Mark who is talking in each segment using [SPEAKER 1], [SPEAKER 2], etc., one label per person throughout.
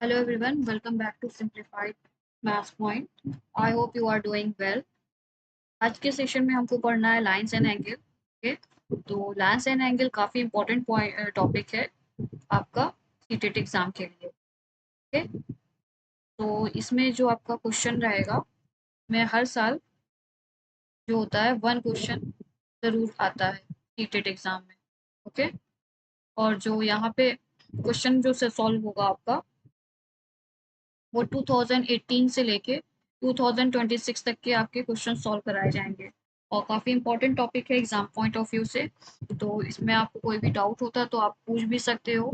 [SPEAKER 1] Hello everyone, welcome back to Simplified Math Point. I hope you are doing well. आज के session में हमको पढ़ना है लाइंस एंड एंगल. ओके, तो लाइंस एंड एंगल काफी इंपॉर्टेंट टॉपिक है आपका सीटेट एग्जाम के लिए. ओके, तो इसमें जो आपका क्वेश्चन रहेगा, मैं हर साल जो होता है वन क्वेश्चन जरूर आता है सीटेट एग्जाम में. ओके, और जो यहाँ पे क्वेश्चन जो से सॉल्व होगा आपका, वो 2018 से लेके 2026 तक के आपके क्वेश्चन सॉल्व कराए जाएंगे और काफ़ी इंपॉर्टेंट टॉपिक है एग्जाम पॉइंट ऑफ व्यू से. तो इसमें आपको कोई भी डाउट होता है तो आप पूछ भी सकते हो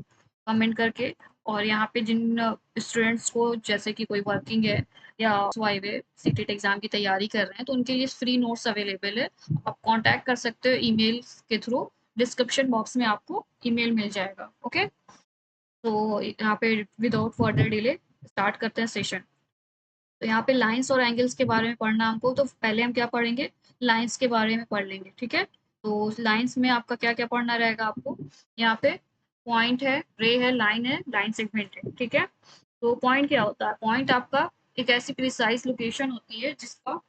[SPEAKER 1] कमेंट करके. और यहाँ पे जिन स्टूडेंट्स को जैसे कि कोई वर्किंग है या वाई वे सीटेट एग्जाम की तैयारी कर रहे हैं तो उनके लिए फ्री नोट्स अवेलेबल है. आप कांटेक्ट कर सकते हो ईमेल के थ्रू. डिस्क्रिप्शन बॉक्स में आपको ईमेल मिल जाएगा. ओके, तो यहाँ पे विदाउट फर्दर डिले स्टार्ट करते हैं सेशन. तो यहाँ पे लाइंस और एंगल्स के बारे में पढ़ना हमको, तो पहले हम क्या पढ़ेंगे, लाइंस के बारे में पढ़ लेंगे. ठीक है, तो लाइंस में आपका क्या क्या पढ़ना रहेगा आपको. यहाँ पे पॉइंट है, रे है, लाइन सेगमेंट है. ठीक है, तो पॉइंट क्या होता है. पॉइंट आपका एक ऐसी प्रिसाइज लोकेशन होती है जिसका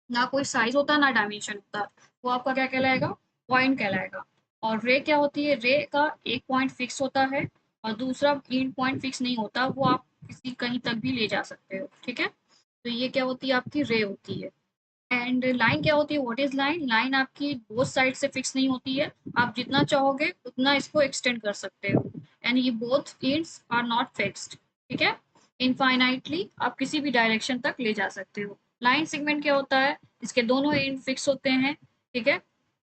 [SPEAKER 1] ना कोई साइज होता है ना डायमेंशन होता है. वो आपका क्या कहलाएगा, पॉइंट कहलाएगा. और रे क्या होती है, रे का एक पॉइंट फिक्स होता है और दूसरा एंड पॉइंट फिक्स नहीं होता, वो आप किसी कहीं तक भी ले जा सकते हो. ठीक है, तो ये क्या होती है, आपकी रे होती है. एंड लाइन क्या होती है, व्हाट इज लाइन. लाइन आपकी बोथ साइड से फिक्स नहीं होती है, आप जितना चाहोगे उतना इसको एक्सटेंड कर सकते हो. एंड ये both ends are not fixed. ठीक है, इनफाइनाइटली आप किसी भी डायरेक्शन तक ले जा सकते हो. लाइन सेगमेंट क्या होता है, इसके दोनों एंड फिक्स होते हैं. ठीक है,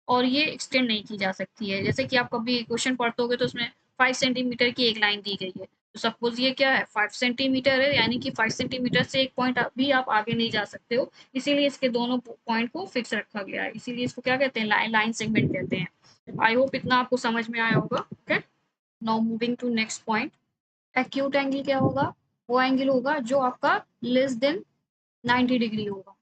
[SPEAKER 1] और ये एक्सटेंड नहीं की जा सकती है. जैसे कि आप कभी क्वेश्चन पढ़ते होगे तो उसमें 5 सेंटीमीटर की एक लाइन दी गई है, तो सपोज ये क्या है, 5 सेंटीमीटर है, यानी कि 5 सेंटीमीटर से एक पॉइंट भी आप आगे नहीं जा सकते हो. इसीलिए इसके दोनों पॉइंट को फिक्स रखा गया है, इसीलिए इसको क्या कहते हैं, लाइन सेगमेंट कहते हैं. आई होप इतना आपको समझ में आया होगा. Okay, now moving to next point. Acute angle क्या होगा, वो एंगल होगा जो आपका लेस देन 90 डिग्री होगा.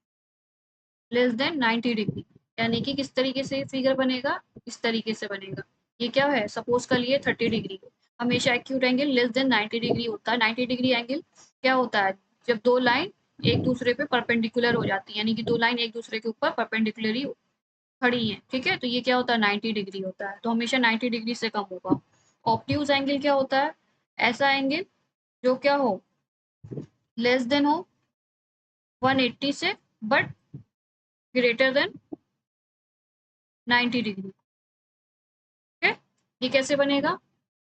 [SPEAKER 1] लेस देन 90 डिग्री, यानी कि किस तरीके से फिगर बनेगा, इस तरीके से बनेगा. ये क्या है, सपोज कर लिए 30 डिग्री. हमेशा acute angle less than 90 degree होता है. 90 डिग्री एंगल क्या होता है, जब दो लाइन एक दूसरे पे परपेंडिकुलर हो जाती है, यानी कि दो लाइन एक दूसरे के ऊपर परपेंडिकुलरली खड़ी है. ठीक है, तो ये क्या होता है, 90 डिग्री होता है. तो हमेशा 90 डिग्री से कम होगा. ऑप्ट्यूज एंगल क्या होता है, ऐसा एंगल जो क्या हो, लेस देन हो 180 से, बट ग्रेटर देन 90 डिग्री. ठीक है, ये कैसे बनेगा,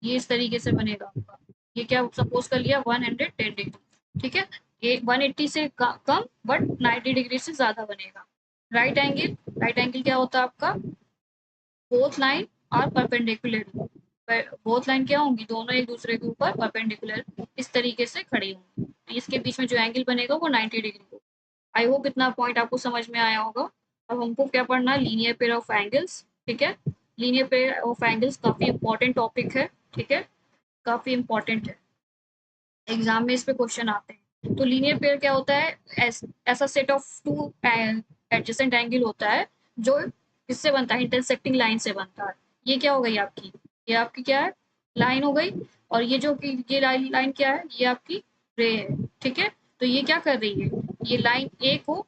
[SPEAKER 1] ये इस तरीके से बनेगा आपका. ये क्या सपोज कर लिया 110 डिग्री. ठीक है, ये 180 से कम बट 90 डिग्री से ज्यादा बनेगा. राइट एंगल, राइट एंगल क्या होता है आपका, both line are perpendicular. Both line क्या होंगी, दोनों एक दूसरे के ऊपर परपेंडिकुलर इस तरीके से खड़ी होंगी. इसके बीच में जो एंगल बनेगा वो 90 डिग्री होगा. आई होप इतना पॉइंट आपको समझ में आया होगा. अब हमको क्या पढ़ना है, लीनियर पेयर ऑफ एंगल्स. ठीक है, लीनियर पेयर ऑफ एंगल्स काफी इंपॉर्टेंट टॉपिक है. ठीक है, काफी इंपॉर्टेंट है, एग्जाम में इस पे क्वेश्चन आते हैं. तो लीनियर पेयर क्या होता है, ऐसा set of two adjacent angle होता है जो इससे बनता है, इंटरसेक्टिंग लाइन से बनता है. ये क्या हो गई आपकी, ये आपकी क्या है, लाइन हो गई. और ये जो ये लाइन क्या है, ये आपकी रे है. ठीक है, तो ये क्या कर रही है, ये लाइन ए को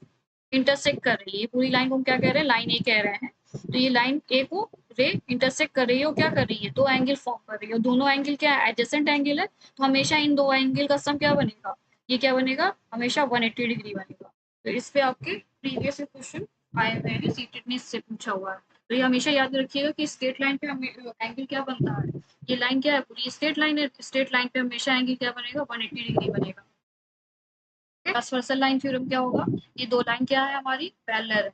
[SPEAKER 1] इंटरसेक्ट कर रही है. पूरी लाइन को हम क्या कह रहे हैं, लाइन ए कह रहे हैं. तो ये लाइन ए को रे इंटरसेक्ट कर रही है, और क्या कर रही है, दो एंगल फॉर्म कर रही है. दोनों एंगल क्या है, एडजेसेंट एंगल है. तो हमेशा इन दो एंगल का सम क्या बनेगा, ये क्या बनेगा, हमेशा 180 डिग्री बनेगा. तो इस पे आपके प्रीवियस क्वेश्चन आए हुए हैं, सीटेट ने इससे पूछा हुआ है. तो ये हमेशा याद रखिएगा कि स्ट्रेट लाइन पे एंगल क्या बनता है, ये लाइन क्या है, पूरी स्ट्रेट लाइन है. स्ट्रेट लाइन पे हमेशा एंगल क्या बनेगा, 180 डिग्री बनेगा. ट्रांसवर्सल लाइन थ्योरम क्या होगा, ये दो लाइन क्या है हमारी, पैरेलल है.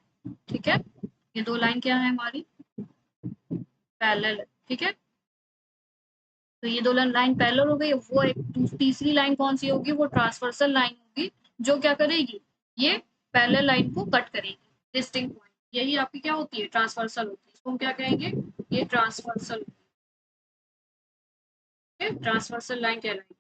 [SPEAKER 1] ठीक है, ये दो लाइन क्या है हमारी, पैरेलल है. ठीक है, तो ये दो लाइन पैरेलल हो गई. वो एक तीसरी लाइन कौन सी होगी, वो ट्रांसवर्सल लाइन होगी, जो क्या करेगी, ये पैरेलल लाइन को कट करेगी. डिस्टिंक्ट पॉइंट, यही आपकी क्या होती है, ट्रांसवर्सल होती है. इसको हम क्या कहेंगे, ये ट्रांसवर्सल, ट्रांसवर्सल लाइन कहलाएगी.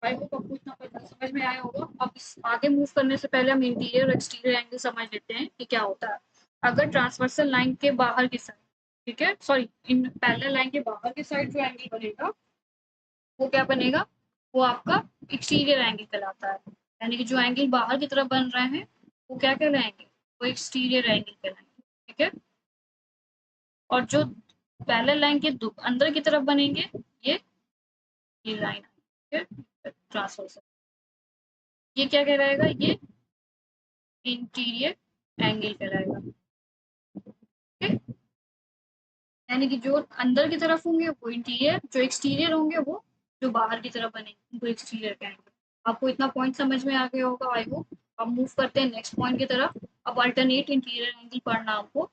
[SPEAKER 1] आई होप आपको इतना पता समझ में आया होगा. अब आगे मूव करने से पहले हम इंटीरियर और एक्सटीरियर एंगल समझ लेते हैं कि क्या होता है. अगर ट्रांसवर्सल लाइन के बाहर की साइड, ठीक है, सॉरी, इन पैरेलल लाइन के बाहर की साइड जो एंगल बनेगा वो क्या बनेगा, वो आपका एक्सटीरियर एंगल कहलाता है। यानी कि जो एंगल बाहर की तरफ बन रहे हैं वो क्या कहलाएंगे, वो एक्सटीरियर एंगल कहलाएंगे। ठीक है, और जो पैरेलल लाइन के अंदर की तरफ बनेंगे ये ये लाइन, ठीक है, ट्रांसवर्सल, ये क्या कहलाएगा, ये इंटीरियर एंगल कहलाएगा। ठीक है, यानी कि जो अंदर की तरफ होंगे वो इंटीरियर, जो एक्सटीरियर होंगे वो जो बाहर की तरफ बनेंगे उनको एक्सटीरियर कहेंगे। आपको इतना पॉइंट समझ में आ गया होगा आई होप। अब मूव करते हैं नेक्स्ट पॉइंट की तरफ। अब अल्टरनेट इंटीरियर एंगल पढ़ना आपको।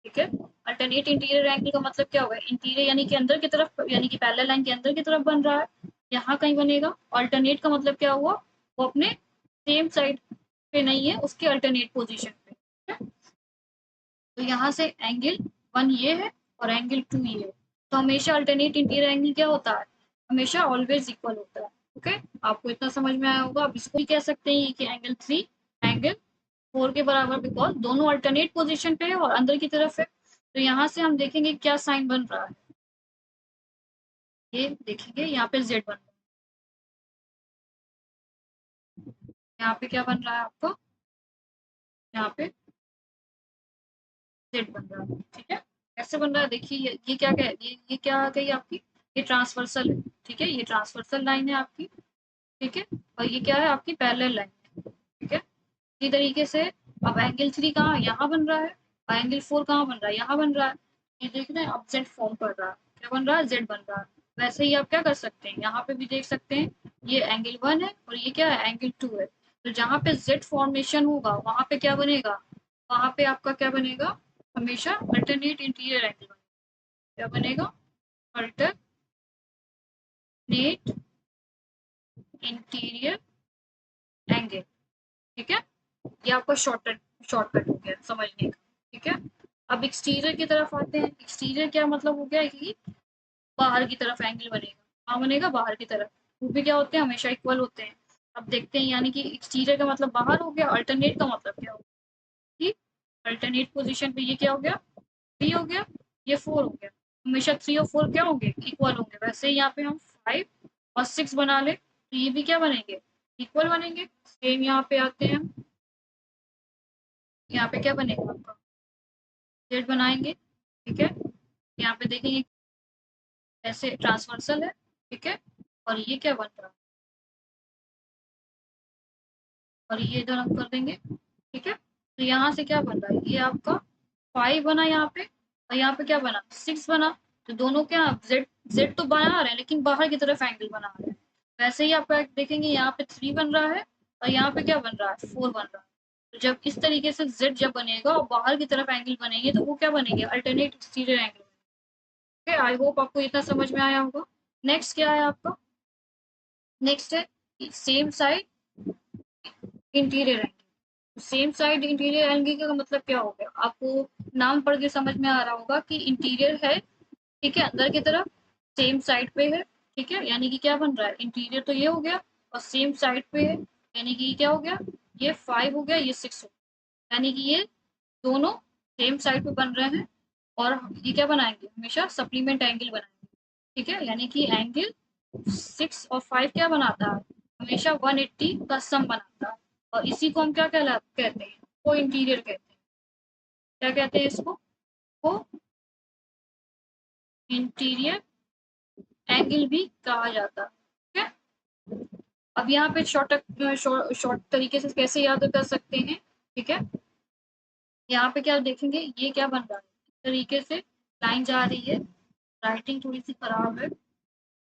[SPEAKER 1] ठीक है, अल्टरनेट इंटीरियर एंगल का मतलब क्या होगा, इंटीरियर यानी कि अंदर की तरफ, यानी कि पैरेलल लाइन के अंदर की तरफ बन रहा है, यहाँ कहीं बनेगा। अल्टरनेट का मतलब क्या हुआ, वो अपने सेम साइड पे नहीं है, उसके अल्टरनेट पोजीशन पे। ठीक है, तो यहाँ से एंगल 1 ये है और एंगल 2 ये है। तो हमेशा अल्टरनेट इंटीरियर एंगल क्या होता है, हमेशा ऑलवेज इक्वल होता है। ओके, आपको इतना समझ में आया होगा। अब इसको भी कह सकते हैं कि एंगल 3 एंगल 4 के बराबर, बिकॉज दोनों अल्टरनेट पोजीशन पे है और अंदर की तरफ है। तो यहाँ से हम देखेंगे क्या साइन बन रहा है, ये देखेंगे यहाँ पे जेड बन रहा है। यहाँ पे क्या बन रहा है आपको, यहाँ पे जेड बन रहा है। ठीक है, कैसे बन रहा है देखिए, ये क्या कह, ये क्या आ गई आपकी, ये ट्रांसवर्सल है। ठीक है, ये ट्रांसवर्सल लाइन है आपकी। ठीक है, और ये क्या है आपकी पैरेलल लाइन है। ठीक है, इसी तरीके से अब एंगल 3 कहाँ, यहाँ बन रहा है, और एंगल 4 कहाँ बन रहा है, यहाँ बन रहा है। ये देख रहे हैं, अब जेड फॉर्म कर रहा है, क्या बन रहा है, जेड बन रहा है। वैसे ही आप क्या कर सकते हैं, यहाँ पे भी देख सकते हैं, ये एंगल 1 है और ये क्या है, एंगल 2 है। तो जहाँ पे जेड फॉर्मेशन होगा वहाँ पे क्या बनेगा, वहाँ पे आपका क्या बनेगा, हमेशा अल्टरनेट इंटीरियर एंगल बनेगा। क्या बनेगा, अल्टरनेट इंटीरियर एंगल। ठीक है, ये आपका शॉर्टकट हो गया समझने का। ठीक है, अब एक्सटीरियर की तरफ आते हैं। एक्सटीरियर क्या मतलब हो गया कि बाहर की तरफ एंगल बनेगा, कहाँ बनेगा, बाहर की तरफ। वो भी क्या होते हैं, हमेशा इक्वल होते हैं। अब देखते हैं, यानी कि एक्सटीरियर का मतलब बाहर हो गया, अल्टरनेट का मतलब क्या होगा, कि अल्टरनेट पोजीशन पे ये क्या हो गया, 3 हो गया, ये 4 हो गया। हमेशा 3 और 4 क्या होंगे, इक्वल होंगे। वैसे ही यहाँ पे हम 5 और 6 बना ले तो ये भी क्या बनेंगे, इक्वल बनेंगे। सेम यहाँ पे आते हैं, यहाँ पे क्या बनेगा आपका, जेड बनाएंगे। ठीक है, यहाँ पे देखेंगे ऐसे ट्रांसवर्सल है। ठीक है, और ये क्या बन रहा है, और ये इधर हम कर देंगे। ठीक है, तो यहाँ से क्या बन रहा है, ये आपका 5 बना यहाँ पे, और यहाँ पे क्या बना, 6 बना। तो दोनों क्या, जेड जेड तो बना रहे हैं लेकिन बाहर की तरफ एंगल बना रहे हैं। वैसे ही आप देखेंगे यहाँ पे 3 बन रहा है और यहाँ पे क्या बन रहा है, 4 बन रहा है। तो जब इस तरीके से जेड जब बनेगा और बाहर की तरफ एंगल बनेंगे तो वो क्या बनेंगे, alternate exterior angle. Okay, I hope आपको इतना समझ में आया होगा। नेक्स्ट क्या है आपका, नेक्स्ट है same side interior angle. Same side interior angle का मतलब क्या हो गया, आपको नाम पढ़ के समझ में आ रहा होगा कि इंटीरियर है, ठीक है, अंदर की तरफ सेम साइड पे है। ठीक है, यानी कि क्या बन रहा है, इंटीरियर तो ये हो गया और सेम साइड पे है, यानी कि ये क्या हो गया, ये 5 हो गया, ये 6 हो गया। यानी कि ये दोनों सेम साइड पे बन रहे हैं और ये क्या बनाएंगे, हमेशा सप्लीमेंट एंगल बनाएंगे। ठीक है, यानी कि एंगल 6 और 5 क्या बनाता है, हमेशा 180 का सम बनाता है। और इसी को हम क्या कहते हैं, को इंटीरियर कहते हैं। क्या कहते हैं इसको, को इंटीरियर एंगल भी कहा जाता है। ठीक है, अब यहाँ पे शॉर्ट तरीके से कैसे याद कर सकते हैं। ठीक है, यहाँ पे क्या देखेंगे, ये क्या बन रहा है, इस तरीके से लाइन जा रही है, राइटिंग थोड़ी सी खराब है।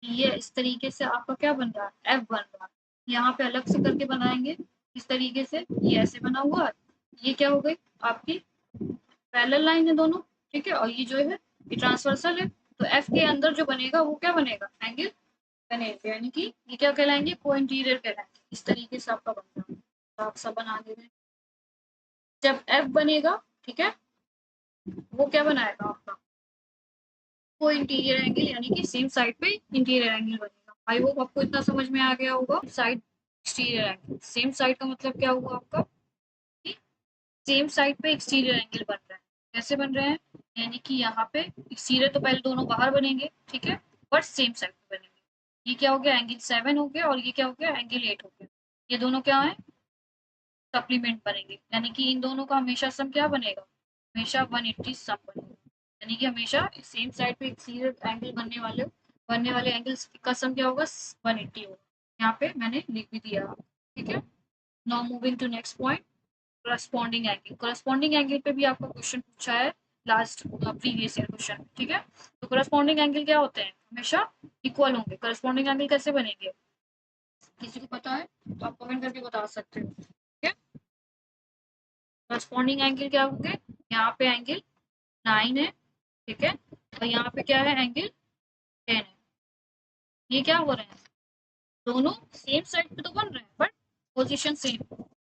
[SPEAKER 1] ये इस तरीके से आपका क्या बन रहा है, एफ बन रहा है। यहाँ पे अलग से करके बनाएंगे इस तरीके से, ये ऐसे बना हुआ है। ये क्या हो गई आपकी पैरेलल लाइन है दोनों। ठीक है, और ये जो है ये ट्रांसवर्सल है। तो एफ के अंदर जो बनेगा वो क्या बनेगा, एंगल बनेगा, यानी कि ये क्या कहलाएंगे, को इंटीरियर कहलाएंगे। इस तरीके से आपका बनता है, तो आप सब बना दे रहे हैं। जब एफ बनेगा, ठीक है, वो क्या बनाएगा आपका, को इंटीरियर एंगल, यानी कि सेम साइड पे इंटीरियर एंगल बनेगा। आई होप आपको इतना समझ में आ गया होगा। Side exterior angle, same side का मतलब क्या हुआ आपका, सेम साइड पे एक्सटीरियर एंगल बन रहा है। कैसे बन रहे हैं, यानी कि यहाँ पे एक्सटीरियर तो पहले दोनों बाहर बनेंगे, ठीक है, बट सेम साइड पे बनेंगे। ये क्या हो गया, एंगल 7 हो गया, और ये क्या हो गया, एंगल 8 हो गया। ये दोनों क्या है, सप्लीमेंट बनेंगे, यानी कि इन दोनों का हमेशा सम क्या बनेगा, हमेशा 180 सम बनेगा। यानी कि हमेशा सेम साइड पे एक सीधे एंगल बनने वाले एंगल्स का सम क्या होगा, 180 होगा। यहाँ पे मैंने लिख भी दिया, ठीक है। Now moving to next point, corresponding angle. Corresponding angle पे भी आपका क्वेश्चन पूछा है लास्ट प्रीवियस ईयर क्वेश्चन, ठीक है। तो करस्पॉन्डिंग एंगल क्या होते हैं, हमेशा इक्वल होंगे। करस्पॉन्डिंग एंगल कैसे बनेंगे, किसी को पता है तो आप कमेंट करके बता सकते हो, ठीक है। करस्पॉन्डिंग एंगल क्या होंगे, यहाँ पे एंगल 9 है, ठीक है, और यहाँ पे क्या है, एंगल 10 है। ये क्या हो रहे हैं, दोनों सेम साइड पे तो बन रहे हैं, बट पोजीशन सेम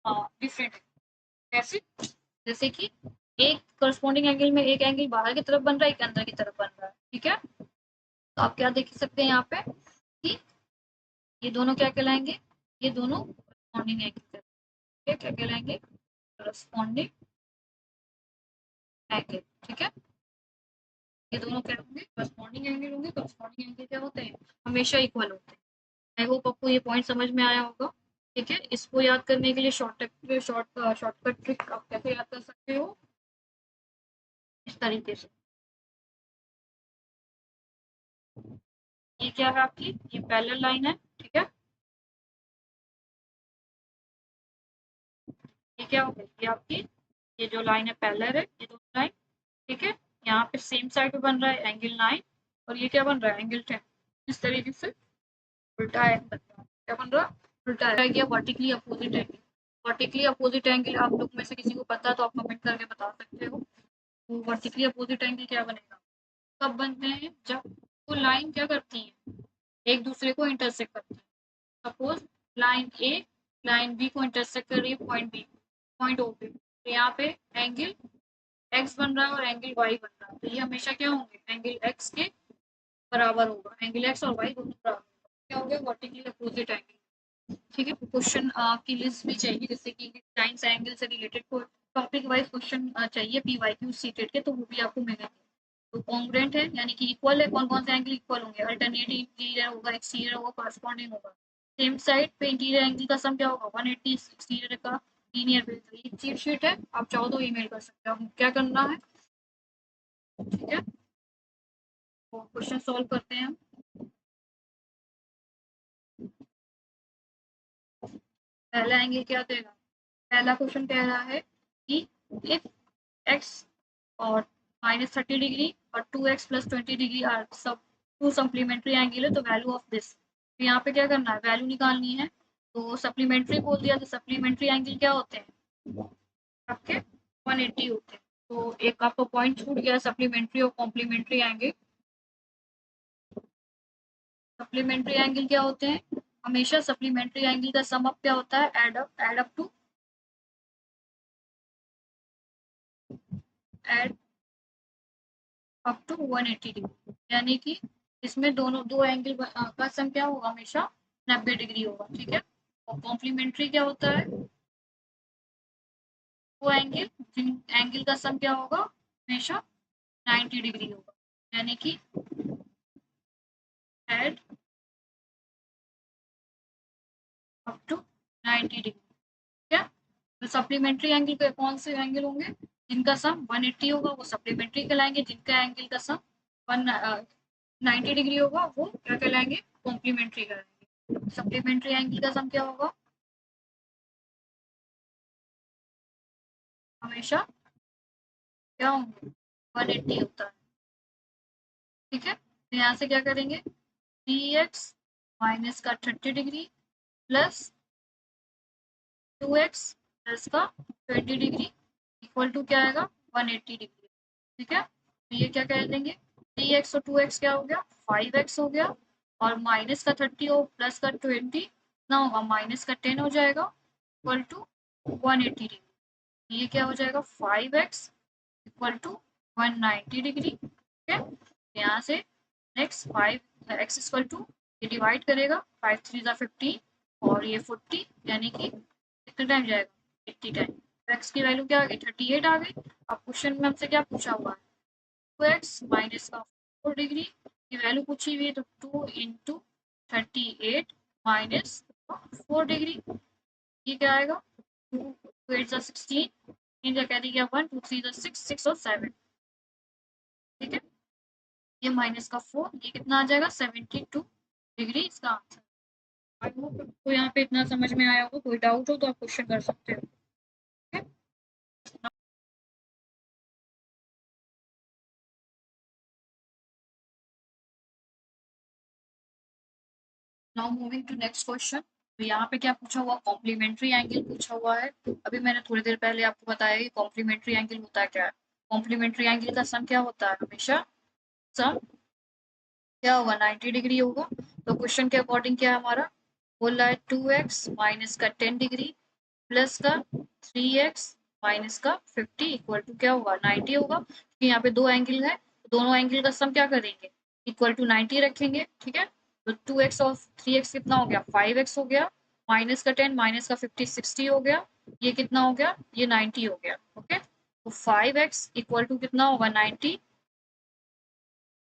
[SPEAKER 1] डिफरेंट है। कैसे, जैसे कि एक करस्पॉन्डिंग एंगल में एक एंगल बाहर की तरफ बन रहा है, एक अंदर की तरफ बन रहा है, ठीक है। तो आप क्या देख सकते हैं यहाँ पे कि ये दोनों क्या कहलाएंगे, ये दोनों करस्पॉन्डिंग एंगल, क्या कहलाएंगे, करस्पॉन्डिंग एंगल, ठीक है। ये दोनों क्या होंगे, करस्पॉन्डिंग एंगल होंगे। करस्पॉन्डिंग एंगल क्या होते हैं, हमेशा इक्वल होते हैं। आई होप आपको ये पॉइंट समझ में आया होगा, ठीक है। इसको याद करने के लिए शॉर्टकट ट्रिक आप कैसे याद कर सकते हो, इस तरीके से। ये क्या है आपकी, ये पैरेलल लाइन है, ठीक है। ये क्या हो गई, ये आपकी, ये जो लाइन है पैरेलल है, ये दोनों लाइन, ठीक है। यहाँ पे सेम साइड पे बन रहा है एंगल 9, और ये क्या बन रहा है, एंगल 10। इस तरीके से उल्टा है, क्या बन रहा, उल्टा है, क्या vertically opposite angle. Vertically opposite angle आप लोग में से किसी को पता है तो आप कमेंट करके बता सकते हो। तो वर्टिकली अपोजिट एंगल क्या बनेगा, कब बनते हैं, जब वो लाइन क्या करती है, एक दूसरे को इंटरसेक्ट करती है। सपोज लाइन ए लाइन बी को इंटरसेक्ट कर रही है पॉइंट बी, पॉइंट ओ पे, तो यहाँ पे एंगल एक्स बन रहा है और एंगल वाई बन रहा है, तो ये हमेशा क्या होंगे, एंगल एक्स के बराबर होगा, एंगल एक्स और वाई दोनों बराबर होगा, क्या हो गया, वर्टिकली अपोजिट एंगल, ठीक है। क्वेश्चन की लिस्ट भी चाहिए, जैसे कि साइंस एंगल से रिलेटेड को टॉपिक वाइज क्वेश्चन चाहिए पीवाईक्यू सीटेड के, तो वो भी आपको मिलेंगे। तो कॉन्ग्रुएंट है, यानी कि इक्वल है, कौन कौन से एंगल इक्वल होंगे, अल्टरनेटिव इंटीरियर होगा, एक्सटीरियर होगा, कॉरस्पॉन्डिंग होगा। सेम साइड पे इंटीरियर एंगल का सम क्या होगा, 180, एक्सटीरियर का लीनियर बेस। ये चीट शीट है, आप चाहो तो ईमेल कर सकते हो, क्या करना है, ठीक है। तो क्वेश्चन सॉल्व करते हैं हम। पहला एंगल क्या देगा, पहला क्वेश्चन कह रहा है कि इफ एक्स और -30 डिग्री और 2x + 20 डिग्री आर सब टू सप्लीमेंट्री एंगल है, तो वैल्यू ऑफ दिस, तो यहाँ पे क्या करना है, वैल्यू निकालनी है। तो सप्लीमेंट्री बोल दिया, तो सप्लीमेंट्री एंगल क्या होते हैं आपके, 180 होते हैं। तो एक आपको पॉइंट छूट गया, सप्लीमेंट्री और कॉम्प्लीमेंट्री एंगल। सप्लीमेंट्री एंगल क्या होते हैं, हमेशा सप्लीमेंट्री एंगल का सम अप क्या होता है, एड अप टू 180 डिग्री, यानी कि इसमें दोनों दो एंगल का सम क्या होगा, हमेशा 90 डिग्री होगा, ठीक है। और कॉम्प्लीमेंट्री क्या होता है, वो एंगल जिन एंगल का सम क्या होगा, हमेशा 90 डिग्री होगा, यानी कि एड अप टू 90 डिग्री, ठीक है। तो सप्लीमेंट्री एंगल के कौन से एंगल होंगे, जिनका सम 180 होगा वो सप्लीमेंट्री कहलाएंगे, जिनका एंगल का सम 90 डिग्री होगा वो क्या कहलाएंगे, कॉम्प्लीमेंट्री कहलाएंगे। सप्लीमेंट्री एंगल का सम क्या होगा, हमेशा क्या होंगे, 180 होता है, ठीक है। तो यहाँ से क्या करेंगे, 3x माइनस का 30 डिग्री प्लस 2x प्लस का 20 डिग्री इक्वल टू क्या आएगा, 180 डिग्री, ठीक है। तो ये क्या कह देंगे, 3x और 2x क्या हो गया, 5x हो गया, और माइनस का 30 और प्लस का 20 ना होगा, माइनस का 10 हो जाएगा, इक्वल टू 180 डिग्री। ये क्या हो जाएगा, 5x इक्वल टू 190 डिग्री, ठीक है। यहाँ से नेक्स्ट 5x इक्वल टू, ये डिवाइड करेगा, 5 3 15 और ये 40, यानी कि कितना टाइम जाएगा, 80 टाइम। तो x की वैल्यू क्या आ गई, 38 आ गई। अब क्वेश्चन में हमसे क्या पूछा हुआ है, 2x माइनस का 4 डिग्री की वैल्यू पूछी हुई है, तो 2 इंटू 38 माइनस 4 डिग्री, ये क्या आएगा 2 8 16, इन क्या दी गया 1 2 3 6 6 और 7, ठीक है। ये माइनस का 4, ये कितना आ जाएगा 72 डिग्री इसका आंसर। आई होप आपको यहाँ पे इतना समझ में आया होगा, कोई डाउट हो तो आप क्वेश्चन कर सकते हो, ठीक है। Now moving to next question. तो यहाँ पे क्या पूछा हुआ, कॉम्प्लीमेंट्री एंगल पूछा हुआ है। अभी मैंने थोड़ी देर पहले आपको बताया कि कॉम्प्लीमेंट्री एंगल होता है क्या है। कॉम्प्लीमेंट्री एंगल का सम क्या होता है, हमेशा सम क्या होगा 90 डिग्री होगा। तो क्वेश्चन के अकॉर्डिंग क्या है हमारा, बोल रहा है 2x माइनस का 10 डिग्री प्लस का 3x माइनस का 50 इक्वल टू क्या होगा 90 होगा, क्योंकि यहाँ पे दो एंगल है, दोनों एंगल का सम क्या करेंगे, इक्वल टू 90 रखेंगे, ठीक है। तो 2x और 3x कितना हो गया 5x हो गया, माइनस का 10 माइनस का 50 60 हो गया, ये कितना हो गया ये 90 हो गया, ओके। तो 5x इक्वल टू कितना होगा 90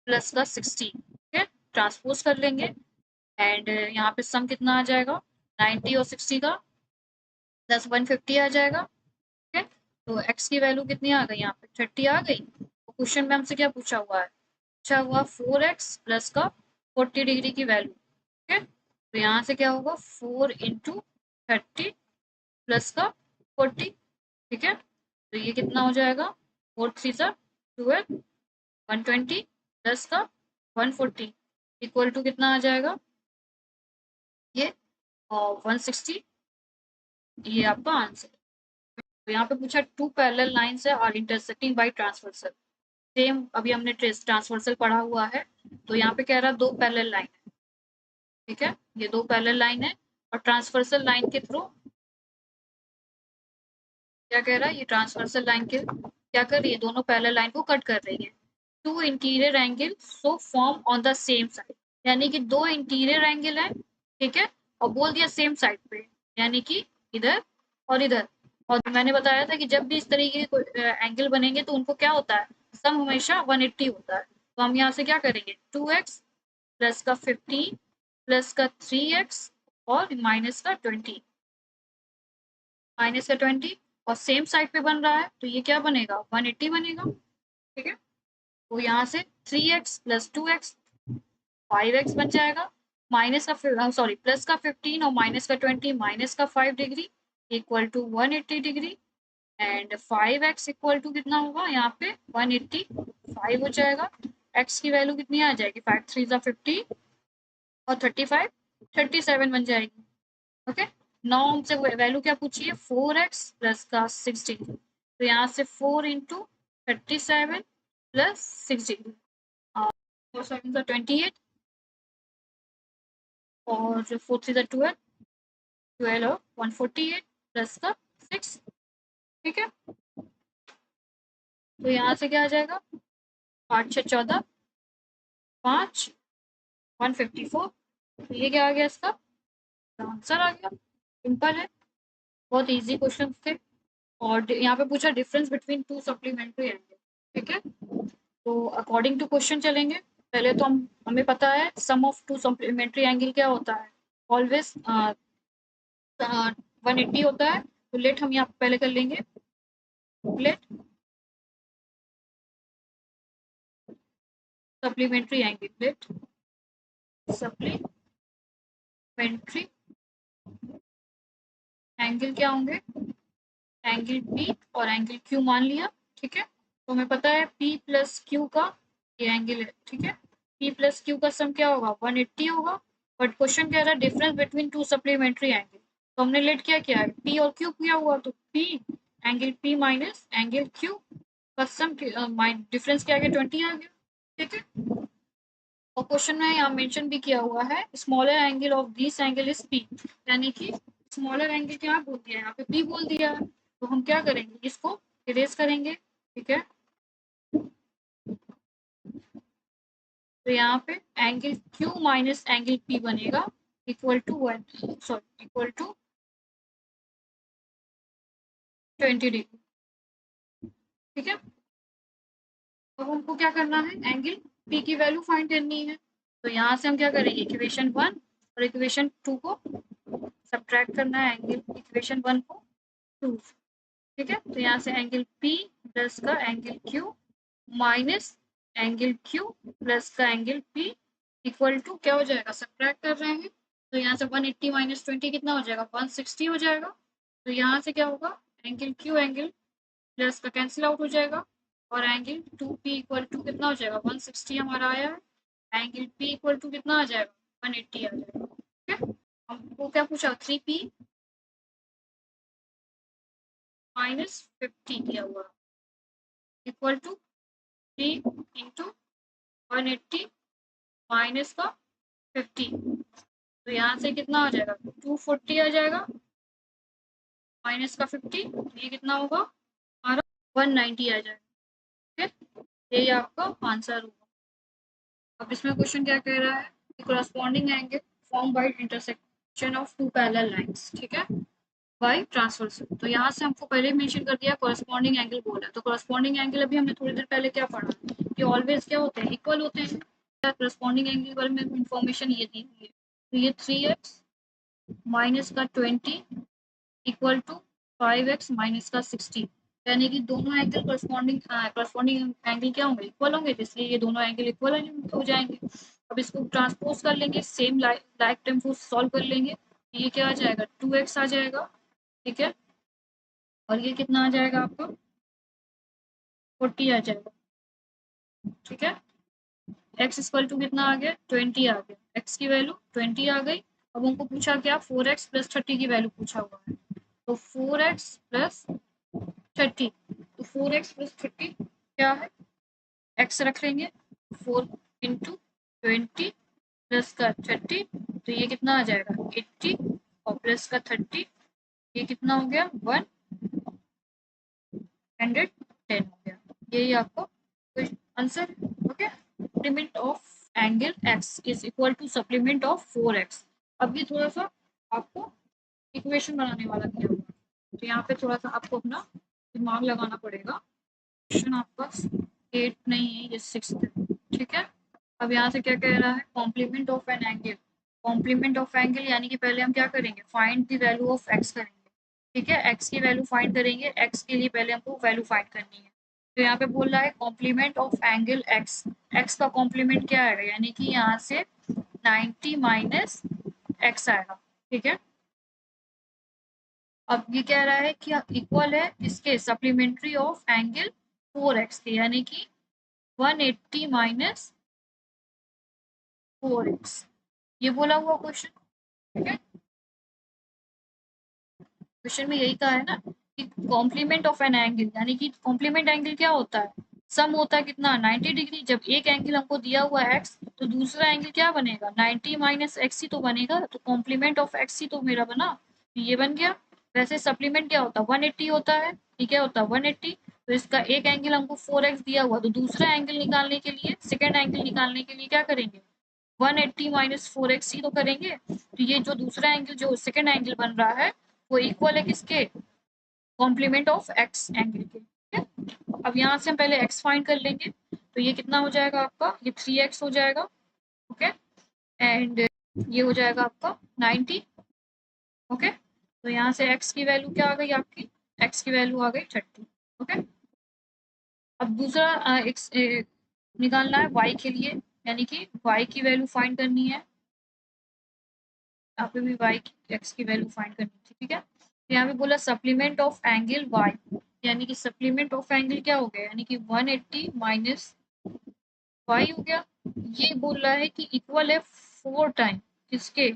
[SPEAKER 1] प्लस का 60, ठीक है, ट्रांसपोज कर लेंगे एंड यहाँ पे सम कितना आ जाएगा 90 और 60 का प्लस 150 आ जाएगा, ठीक है। तो x की वैल्यू कितनी आ गई यहाँ पे 30 आ गई। तो क्वेश्चन में हमसे क्या पूछा हुआ है, पूछा हुआ 4x प्लस का 40 डिग्री की वैल्यू, ठीक है। तो यहाँ से क्या होगा 4 इंटू 30 प्लस का 40, ठीक है। तो ये कितना हो जाएगा 4 3 सा 12 120 प्लस का 140 इक्वल टू कितना आ जाएगा ये 160, ये आपका आंसर। तो यहाँ पे पूछा टू पैरेलल लाइंस है are intersecting by transversal. Same अभी हमने ट्रांसवर्सल पढ़ा हुआ है, तो यहाँ पे कह रहा है दो पैरेलल लाइन है, ठीक है, ये दो पैरेलल लाइन है और ट्रांसवर्सल लाइन के थ्रू क्या कह रहा है, ये ट्रांसवर्सल लाइन के क्या कर रही है, दोनों पैरेलल लाइन को कट कर रही है। To interior angle so form on the same side, यानी कि दो इंटीरियर एंगल है, ठीक है, और बोल दिया सेम साइड पे, यानी कि इधर और इधर। और मैंने बताया था कि जब भी इस तरीके के एंगल बनेंगे तो उनको क्या होता है, सम हमेशा 180 होता है। तो हम यहाँ से क्या करेंगे 2x प्लस का 15 प्लस का 3x और माइनस का 20 और सेम साइड पे बन रहा है तो ये क्या बनेगा 180 बनेगा, ठीक है। तो यहाँ से 3x प्लस 2x 5x बन जाएगा, माइनस का सॉरी प्लस का 15 और माइनस का 20 माइनस का 5 degree equal to 180 degree and 5x equal to कितना होगा यहाँ पे 185 हो जाएगा। x की वैल्यू कितनी आ जाएगी 5 3 50 और 35 37 बन जाएगी, ओके। नौ हमसे वैल्यू क्या पूछी है 4x प्लस का 6 डिग्री, तो यहाँ से 4 इंटू 37 प्लस 6 डिग्री, 4 7 28 और 4 3 12 12 और 148 प्लस का 6, ठीक है। तो यहाँ से क्या आ जाएगा 8 6 14 5 154, तो ये क्या आ गया इसका आंसर आ गया, सिंपल है, बहुत इजी क्वेश्चन थे। और यहाँ पे पूछा difference between two supplementary angle, ठीक है। तो अकॉर्डिंग टू क्वेश्चन चलेंगे। पहले तो हमें पता है सम ऑफ टू सप्लीमेंट्री एंगल क्या होता है, ऑलवेज 180 होता है। तो लेट हम यहाँ पहले कर लेंगे, let supplementary angle, let supplementary angle क्या होंगे, एंगल पी और एंगल क्यू मान लिया, ठीक है। तो हमें पता है पी प्लस क्यू का ये एंगल है, ठीक है। पी प्लस क्यू का सम क्या होगा 180 होगा, बट क्वेश्चन कह रहा है difference between two supplementary angle, तो हमने लेट क्या किया है पी और क्यू किया हुआ, तो P angle P minus angle Q का सम डिफरेंस क्या आ गया 20 आ गया, ठीक है। और क्वेश्चन में यहाँ मेंशन भी किया हुआ है smaller angle of this angle is P, यानी कि स्मॉलर एंगल क्या बोल दिया है यहाँ पे पी बोल दिया है, तो हम क्या करेंगे इसको इरेज करेंगे, ठीक है। तो यहाँ पे angle Q minus angle P बनेगा इक्वल टू 20 डिग्री, ठीक है। अब हमको क्या करना है एंगल पी की वैल्यू फाइंड करनी है, तो यहाँ से हम क्या करेंगे इक्वेशन 1 और इक्वेशन 2 को सब्ट्रैक्ट करना है एंगल इक्वेशन 1 को 2, ठीक है। तो यहाँ से एंगल P प्लस का angle Q minus angle Q plus का एंगल P इक्वल टू क्या हो जाएगा, सब्ट्रैक्ट कर रहे हैं। तो यहाँ से 180 माइनस 20 कितना हो जाएगा, 160 हो जाएगा। तो यहाँ से क्या होगा, एंगल Q एंगल प्लस का कैंसिल आउट हो जाएगा और एंगल 2P इक्वल टू कितना हो जाएगा, 160 हमारा आया है। एंगल P इक्वल टू कितना आ जाएगा, 180 आ जाएगा, ठीक है। हमको क्या पूछा, 3P माइनस 50 दिया हुआ इक्वल टू 3 इंटू 180 माइनस का 50। तो यहाँ से कितना आ जाएगा, 240 आ जाएगा माइनस का 50, तो ये कितना होगा हमारा 190 आ जाएगा, ठीक है। यही आपका आंसर होगा। अब इसमें क्वेश्चन क्या कह रहा है, corresponding angle formed by intersection of two parallel lines, ठीक है, बाय ट्रांसवर्सल। तो यहाँ से हमको पहले मेंशन कर दिया corresponding angle बोला है। तो corresponding angle अभी हमने थोड़ी देर पहले क्या पढ़ा कि ऑलवेज क्या होते हैं, इक्वल होते हैं। corresponding angle बारे में इंफॉर्मेशन ये दी हुई है। तो ये 3x माइनस का 20 इक्वल टू 5x माइनस का 60, यानी कि दोनों एंगल करस्पॉन्डिंग एंगल क्या होंगे, इक्वल होंगे, इसलिए ये दोनों एंगल इक्वल हो जाएंगे। अब इसको ट्रांसपोज कर लेंगे, सेम लाइक टाइम को सॉल्व कर लेंगे, ये क्या आ जाएगा, 2x आ जाएगा, ठीक है। और ये कितना आ जाएगा आपका 40 आ जाएगा, ठीक है। x इक्वल टू कितना आ गया, 20 आ गया, x की वैल्यू 20 आ गई। अब उनको पूछा क्या, 4x प्लस 30 की वैल्यू पूछा हुआ है। तो 4x प्लस 30, तो 4x प्लस 30 क्या है, x रख लेंगे, 4 इंटू 20 प्लस का 30, तो ये कितना आ जाएगा 80 और प्लस का 30, ये कितना हो गया 110 हो गया। यही आपको answer, okay. Supplement of angle x is equal to supplement of 4x। अब ये थोड़ा सा आपको इक्वेशन बनाने वाला दिया हुआ, तो यहाँ पे थोड़ा सा आपको अपना दिमाग लगाना पड़ेगा। क्वेश्चन आपका 8 नहीं है, ये 6 है, ठीक है। अब यहाँ से क्या कह रहा है, complement of an angle. Complement of angle यानी कि पहले हम क्या करेंगे, find the value of X करेंगे, ठीक है। एक्स की वैल्यू फाइंड करेंगे, एक्स के लिए पहले हमको वैल्यू फाइंड करनी है। तो यहाँ पे बोल रहा है complement of angle X, X का कॉम्प्लीमेंट क्या आएगा, यानी कि यहाँ से 90 माइनस एक्स आएगा, ठीक है। अब ये कह रहा है कि इक्वल है इसके सप्लीमेंट्री ऑफ एंगल 4x के, यानी कि 180 माइनस 4x, ये बोला हुआ क्वेश्चन, ठीक है। क्वेश्चन में यही कहा है ना कि कॉम्प्लीमेंट ऑफ एन एंगल, यानी कि कॉम्प्लीमेंट एंगल क्या होता है, सम होता है कितना 90 डिग्री। जब एक एंगल हमको दिया हुआ है x, तो दूसरा एंगल क्या बनेगा 90 माइनस एक्स ही तो बनेगा। तो कॉम्प्लीमेंट ऑफ x ही तो मेरा बना, ये बन गया। वैसे सप्लीमेंट क्या होता है 180 होता है, ये क्या होता है 180। तो इसका एक एंगल हमको 4x दिया हुआ, तो दूसरा एंगल निकालने के लिए, सेकेंड एंगल निकालने के लिए क्या करेंगे, 180 माइनस 4x ही तो करेंगे। तो ये जो दूसरा एंगल, जो सेकेंड एंगल बन रहा है, वो इक्वल है किसके, कॉम्प्लीमेंट ऑफ एक्स एंगल के, ठीक है। अब यहाँ से हम पहले एक्स फाइंड कर लेंगे, तो ये कितना हो जाएगा आपका, ये 3x हो जाएगा, ओके। एंड ये हो जाएगा आपका 90, ओके। तो यहाँ से x की वैल्यू क्या आ गई आपकी, x की वैल्यू आ गई 30, ओके। अब दूसरा x निकालना है y के लिए, यानी कि y की वैल्यू फाइंड करनी है। यहाँ पे भी y की x की वैल्यू फाइंड करनी थी, ठीक है। तो यहाँ पे बोला सप्लीमेंट ऑफ एंगल y, यानी कि सप्लीमेंट ऑफ एंगल क्या हो गया, यानी कि 180 माइनस y हो गया। ये बोल रहा है कि इक्वल है 4 टाइम किसके,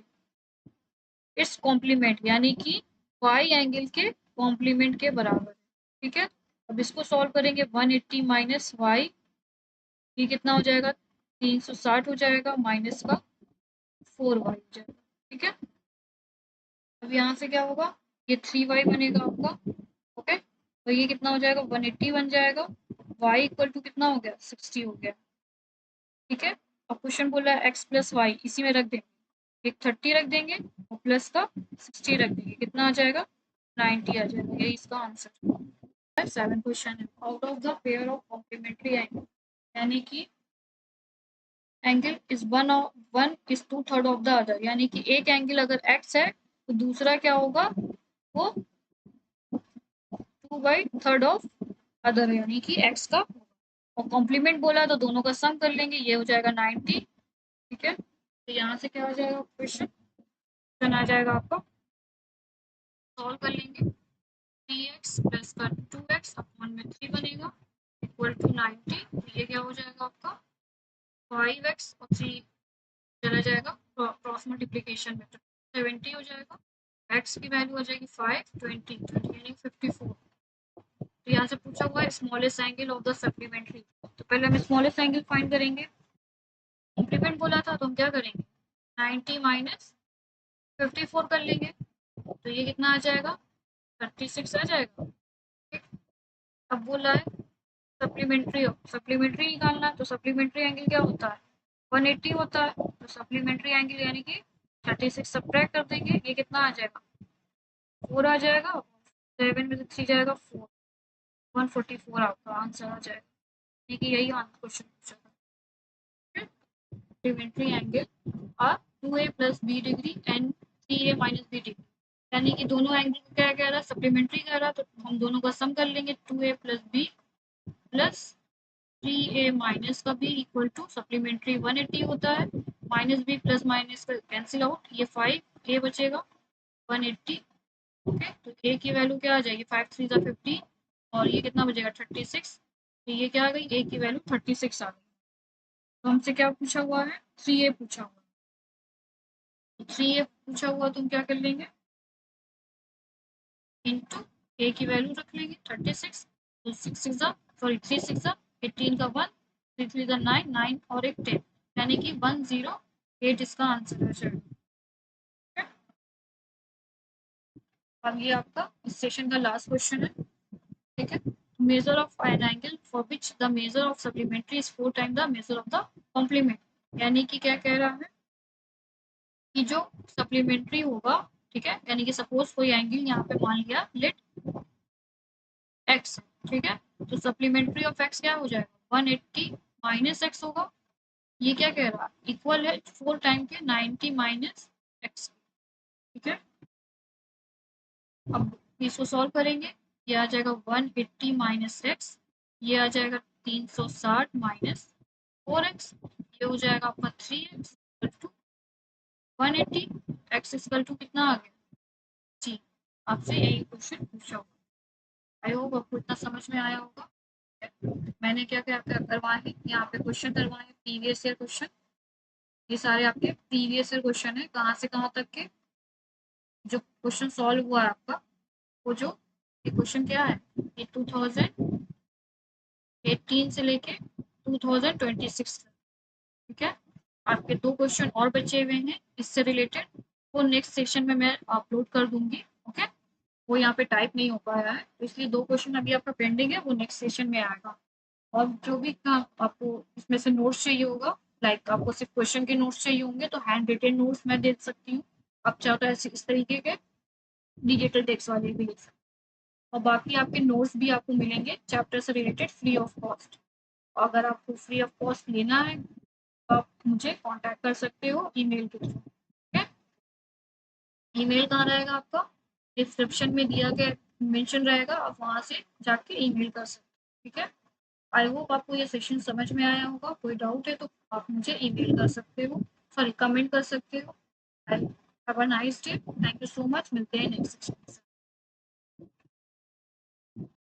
[SPEAKER 1] इट्स कॉम्प्लीमेंट, यानी कि y एंगल के कॉम्प्लीमेंट के बराबर, ठीक है। अब इसको सॉल्व करेंगे, 180 माइनस y, ये कितना हो जाएगा 360 हो जाएगा, माइनस का 4y हो जाएगा, ठीक है। अब यहाँ से क्या होगा, ये 3y बनेगा आपका, ओके। तो ये कितना हो जाएगा 180 बन जाएगा, y इक्वल टू कितना हो गया 60 हो गया, ठीक है। अब क्वेश्चन बोला है x प्लस वाई, इसी में रख देंगे, एक 30 रख देंगे और प्लस का 60 रख देंगे, कितना आ जाएगा 90 आ जाएगा, यही इसका आंसर। 7 क्वेश्चन है, out of the pair of complementary angle, यानी कि angle is one is two third of the other, यानी कि एक एंगल अगर एक्स है तो दूसरा क्या होगा, वो 2/3 ऑफ अदर, यानी कि एक्स का। और कॉम्प्लीमेंट बोला तो दोनों का सम कर लेंगे, ये हो जाएगा 90। ठीक है, तो यहाँ से क्या हो जाएगा, क्वेश्चन आ जाएगा आपका, सॉल्व कर लेंगे। 3x प्लस का 2x अपॉन में 3 बनेगा इक्वल टू 90। तो ये क्या हो जाएगा आपका 5x और 3 चला जाएगा क्रॉस मल्टीप्लीकेशन में, तो 70 हो जाएगा। x की वैल्यू हो जाएगी 5, 20 यानी 54। तो यहाँ से पूछा हुआ है smallest angle of the supplementary, तो पहले हम स्मॉलेस्ट एंगल फाइंड करेंगे। कॉम्प्लीमेंट बोला था तो हम क्या करेंगे, 90 माइनस 54 कर लेंगे, तो ये कितना आ जाएगा, 36 आ जाएगा। ठीक, अब बोला है सप्लीमेंट्री निकालना, तो सप्लीमेंट्री एंगल क्या होता है, 180 होता है। तो सप्लीमेंट्री एंगल यानी कि 36 सब्ट्रैक्ट कर देंगे, ये कितना आ जाएगा, 4 आ जाएगा। 7 में से 3 जाएगा 4, 144 आपका आंसर आ जाएगा। यानी कि यही आंसर क्वेश्चन पूछा था। Supplementary angle are 2a plus b degree and 3a minus b degree, यानी कि दोनों एंगल को क्या कह रहा है, सप्लीमेंट्री कह रहा है, तो हम दोनों का सम कर लेंगे, 2a plus b plus 3a minus का बी इक्वल टू सप्लीमेंट्री 180 होता है, माइनस बी प्लस माइनस का कैंसिल आउट, ये 5 a बचेगा 180। ओके, तो a की वैल्यू क्या आ जाएगी, 5 3 15 और ये कितना बचेगा 36। तो ये क्या आ गई, a की वैल्यू 36 आ गई। तो हमसे क्या पूछा हुआ है, 3a पूछा हुआ है, 3a पूछा हुआ तो हम क्या कर लेंगे, इंटू a की वैल्यू रख लेंगे 36, तो 3 6 18 का 1, 3 3 9 9 और एक 10, यानी कि 108 इसका आंसर हो जाएगा। अब ये आपका इस सेशन का लास्ट क्वेश्चन है। ठीक है, measure of an angle for which the measure of supplementary is 4 time the measure of the complement, यानी कि क्या कह रहा है कि जो सप्लीमेंट्री होगा, ठीक है, यानी कि सपोज कोई एंगल यहाँ पे मान लिया लेट एक्स, ठीक है, तो सप्लीमेंट्री ऑफ एक्स क्या हो जाएगा 180 माइनस एक्स होगा। ये क्या कह रहा है, इक्वल है 4 टाइम के 90 माइनस एक्स। ठीक है, अब इसको सॉल्व करेंगे, ये आ जाएगा 180 माइनस एक्स, ये आ जाएगा 360 माइनस 4x, ये हो जाएगा आपका 3x to 180, x equal to कितना आ गया जी। आपसे यही क्वेश्चन पूछा होगा। आई होप आपको इतना समझ में आया होगा। मैंने क्या क्या करवाए हैं, यहाँ पे क्वेश्चन करवाए हैं प्रीवियस ईयर क्वेश्चन, ये सारे आपके प्रीवियस ईयर क्वेश्चन है, कहाँ से कहाँ तक के जो क्वेश्चन सॉल्व हुआ है आपका, वो जो ये क्वेश्चन क्या है, ये 2018 से लेके 2026। ठीक है, आपके 2 क्वेश्चन और बचे हुए हैं इससे रिलेटेड, वो नेक्स्ट सेशन में मैं अपलोड कर दूंगी। ओके, वो यहाँ पे टाइप नहीं हो पाया है, तो इसलिए 2 क्वेश्चन अभी आपका पेंडिंग है, वो नेक्स्ट सेशन में आएगा। और जो भी आपको इसमें से नोट्स चाहिए होगा, लाइक आपको सिर्फ क्वेश्चन के नोट्स चाहिए होंगे तो हैंड रिटेन नोट्स मैं दे सकती हूँ, आप चाहो तो ऐसे इस तरीके के डिजिटल टेक्स्ट वाले भी लिख सकते हैं। और बाकी आपके नोट्स भी आपको मिलेंगे चैप्टर से रिलेटेड फ्री ऑफ कॉस्ट। अगर आपको फ्री ऑफ कॉस्ट लेना है तो आप मुझे कांटेक्ट कर सकते हो ईमेल के थ्रू। ठीक है, ईमेल कहाँ रहेगा आपका, डिस्क्रिप्शन में दिया गया मेंशन रहेगा, आप वहाँ से जाके ईमेल कर सकते हो। ठीक है, आई होप आपको ये सेशन समझ में आया होगा, कोई डाउट है तो आप मुझे ईमेल कर सकते हो, सॉरी कमेंट कर सकते हो। Have a nice day, thank you so much, मिलते हैं नेक्स्ट सेशन।